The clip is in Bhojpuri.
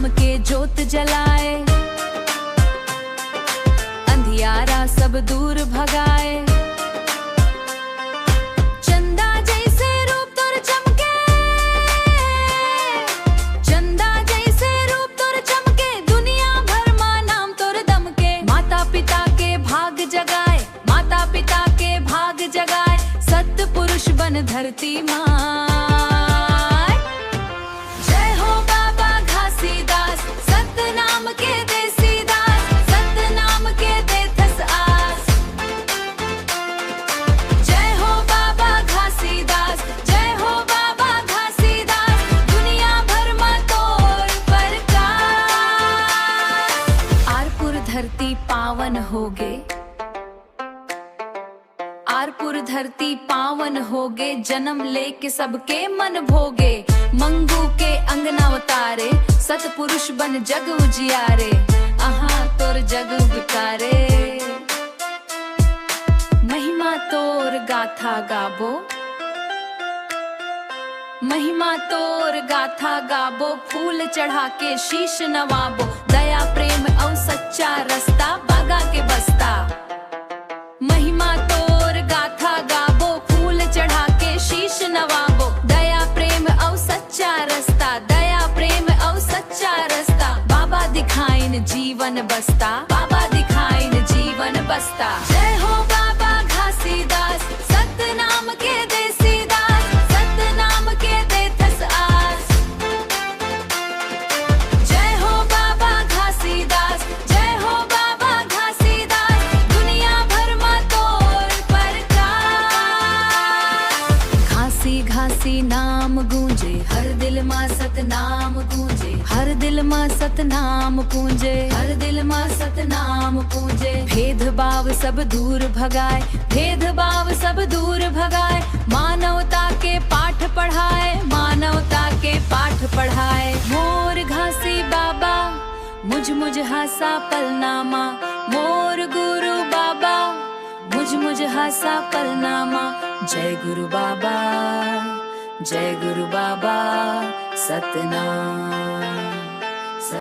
नाम के ज्योत जलाए, अंधियारा सब दूर भगाए। चंदा जैसे रूप तोर चमके, चंदा जैसे रूप तोर चमके, दुनिया भर मा नाम तोर दमके। माता पिता के भाग जगाए, माता पिता के भाग जगाए, सत पुरुष बन धरती माँ। धरती पावन होगे, आरपुर धरती पावन होगे, जन्म लेके सबके मन भोगे। मंगू के अंगना उतारे, सतपुरुष बन जग उजियारे, आहा तोर जग बिकारे। महिमा तोर गाथा गाबो, महिमा तोर गाथा गाबो, फूल चढ़ा के शीश नवाबो। दया प्रेम और सच्चा रास्ता बागा के बस्ता। महिमा तोर गाथा गाबो, फूल चढ़ा के शीश नवाबो। दया प्रेम और सच्चा रास्ता, दया प्रेम और सच्चा रास्ता। बाबा दिखाइन जीवन बस्ता, बाबा दिखाइन जीवन बस्ता। जय हो बाबा घासीदास, सतनाम के देसी दास, सतनाम के देथस आस। जय हो बाबा घासीदास, जय हो बाबा घासीदास, दुनिया भर मा तोर प्रकाश। घासी घासी नाम गूंजे, हर दिल मा सतनाम गूंजे, हर दिल मा सतनाम पूंजे, हर दिल मा सतनाम पूंजे। भेदभाव सब दूर भगाए, भेदभाव सब दूर भगाए, मानवता के पाठ पढ़ाए, मानवता के पाठ पढ़ाए। मोर घासी बाबा मुझ हासा पलनामा, मोर गुरु बाबा मुझ हासा पलनामा। जय गुरु बाबा, जय गुरु बाबा, सतनाम।